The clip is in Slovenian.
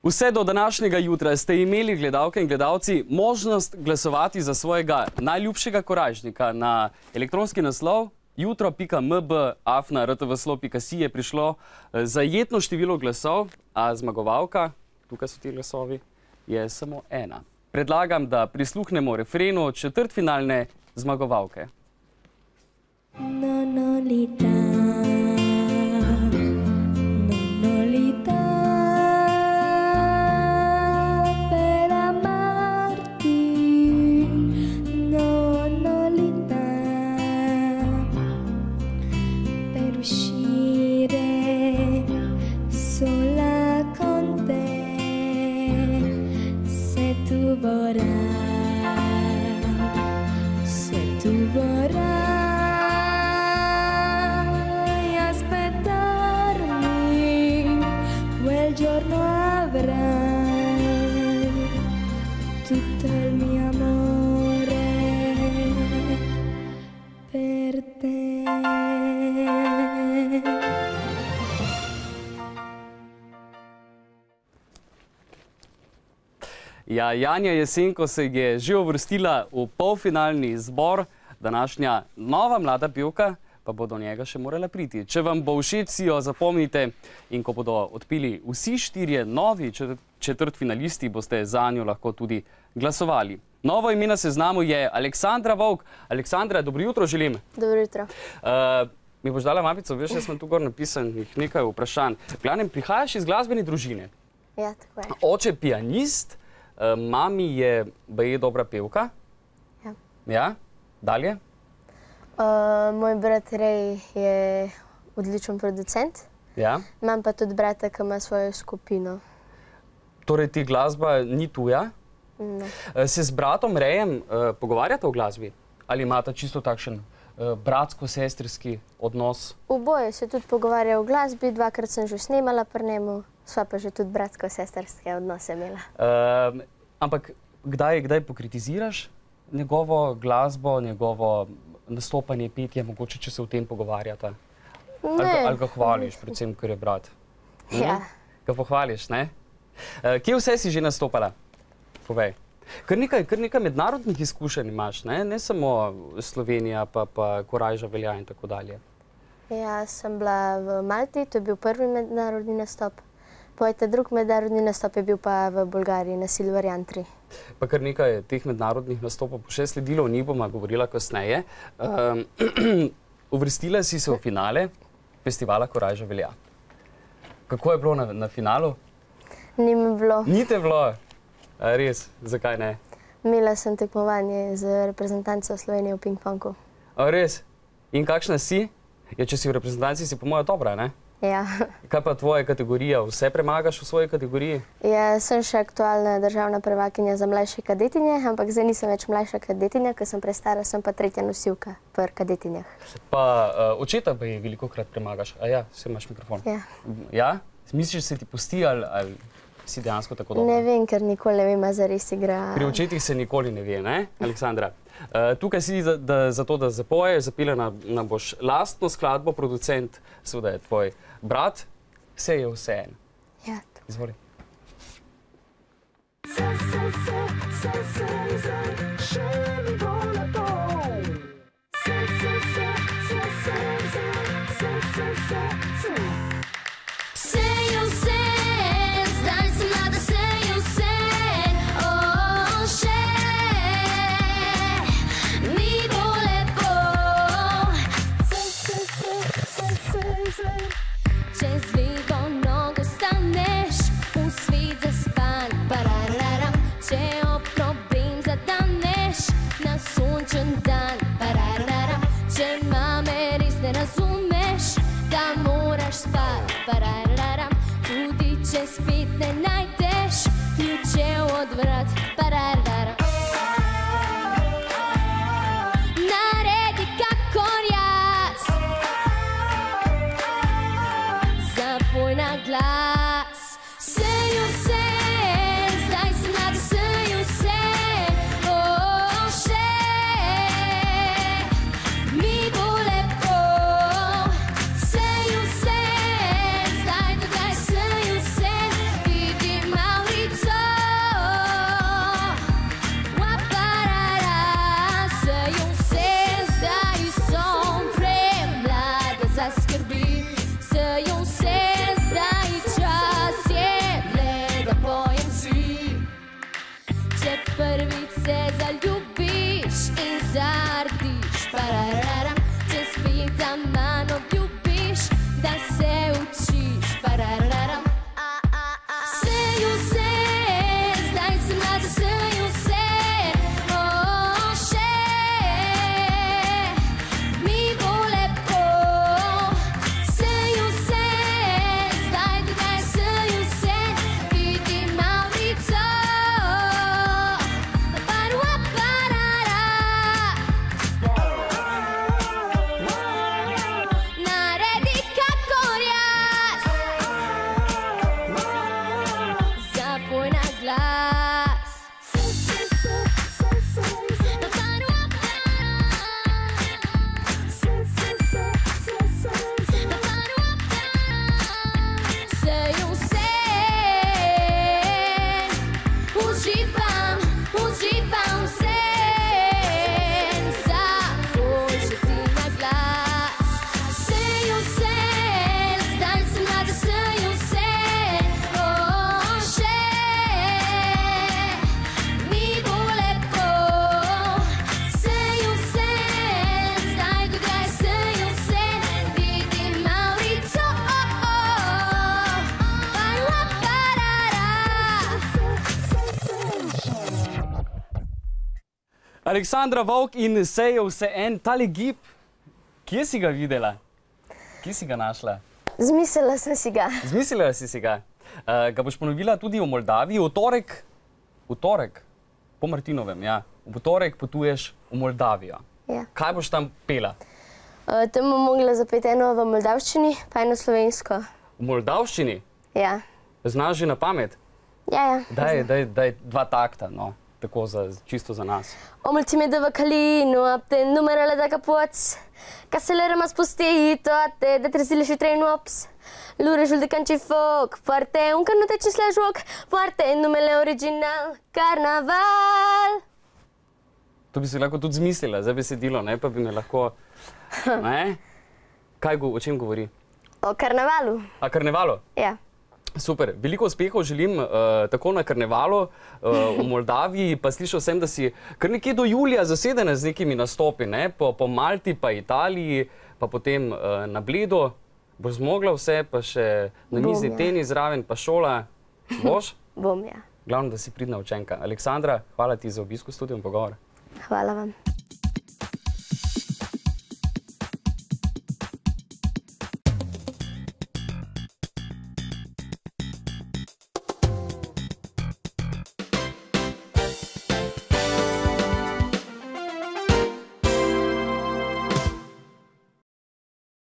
Vse do današnjega jutra ste imeli, gledalke in gledalci, možnost glasovati za svojega najljubšega korajžnika. Na elektronski naslov jutro.mb@rtvslo.si je prišlo zajetno število glasov, a zmagovalka, tukaj so ti glasovi, je samo ena. Predlagam, da prisluhnemo refrenu četrtfinalne zmagovalke. Giorno avrai tutto il mio amore per te. Ja, Janja Jesenko se je že uvrstila v polfinalni zbor. Današnja nova mlada pevka pa bo do njega še morala priti. Če vam bo všeč, si jo zapomnite, in ko bodo odpili vsi štirje novi četrtfinalisti, boste za njo lahko tudi glasovali. Novo ime na seznamu je Aleksandra Vovk. Aleksandra, dobro jutro želim. Dobro jutro. Mi boš dala mapico, veš, jaz sem tu gor napisanih nekaj vprašanj. V glavnem, prihajaš iz glasbene družine. Ja, tako je. Oče pianist, mami je baje dobra pevka. Ja. Ja, dalje? Moj brat Rej je odličen producent. Ja. Imam pa tudi brata, ki ima svojo skupino. Torej ti glasba ni tuja? Ne. Se z bratom Rejem pogovarjate o glasbi? Ali imate čisto takšen bratsko-sestrski odnos? Oboje se tudi pogovarja o glasbi, dvakrat sem že snemala pri njemu, sva pa že tudi bratsko-sestrske odnose imela. Ampak kdaj pokritiziraš njegovo glasbo, njegovo nastopanje, petje, mogoče, če se o tem pogovarjata? Ne. Ali ga hvališ, predvsem, ker je brat? Ja. Ga pohvališ, ne? Kje vse si že nastopala? Povej. Kar nekaj mednarodnih izkušenj imaš, ne? Ne samo Slovenija, pa Korajža velja in tako dalje. Ja, sem bila v Malti, to je bil prvi mednarodni nastop. Pojte, drug mednarodni nastop je bil pa v Bolgariji na Silverjan 3. Pa kar nekaj teh mednarodnih nastopov bo še sledilo, o njih bova govorila kasneje. Uvrstila si se v finale festivala Korajža velja. Kako je bilo na finalu? Ni mi bilo. Ni te bilo? Res? Zakaj ne? Imela sem tekmovanje z reprezentanco Slovenije v ping-pongu. Res? In kakšna si? Ja, če si v reprezentanci, si po moje dobra, ne? Ja. Kaj pa tvoja kategorija? Vse premagaš v svoji kategoriji? Ja, sem še aktualna državna prvakinja za mlajše kadetinje, ampak zdaj nisem več mlajša kadetinja, ker sem prestara, sem pa tretja nosilka pri kadetinjah. Pa očeta pa je velikokrat premagaš. A ja, vse imaš mikrofon. Ja. Ja? Misliš, se ti pusti ali si dejansko tako dobro? Ne vem, ker nikoli ne vem, a zares igra. Pri očetih se nikoli ne ve, ne, Aleksandra? Tukaj si zato, da zapoješ, zapile nam boš lastno skladbo, producent seveda je tvoj brat, vse je vseeno. Ja. Izvoli. Tudi če spet ne najdeš ključev od vrat, naredi kakor jaz, zapoj na glas. Sej vse, zdaj sem mlada, sej vse, še mi bo lepo. Sej vse, zdaj tukaj, sej vse, vidim malo Aleksandra Vovk in Sejo vse en, tale gib, kje si ga videla? Kje si ga našla? Zmislila sem si ga. Zmislila si ga. Ga boš ponovila tudi v Moldaviji. V torek, po Martinovem, ja. V torek potuješ v Moldavijo. Ja. Kaj boš tam pela? Tam bom mogla zapeti eno v moldavščini, pa eno slovensko. V moldavščini? Ja. Znaš že na pamet? Ja. Daj 2 takta, no. Tako čisto za nas. O multimedia v Kalinu, a te numerale da kapoc. Caselera mas postito, a te de trezile și trei nopți. Lurejul de canci foc, foarte încă nu te cis la joc, foarte numele original, Carnaval. To bi si lahko tudi zmislila, zdaj besedilo, ne, pa bi me lahko, ne? O čem govori? O karnevalu. A karnevalu? Ja. Super, veliko uspehov želim tako na karnevalu v Moldaviji, pa slišal sem, da si kar nekje do julija zasedena z nekimi nastopi, ne? Po Malti, pa Italiji, pa potem na Bledu. Boš zmogla vse, pa še na mizni tenis zraven, pa šola. Boš? Bom, ja. Glavno, da si pridna učenka. Aleksandra, hvala ti za obisk v studiu in pogovor. Hvala vam.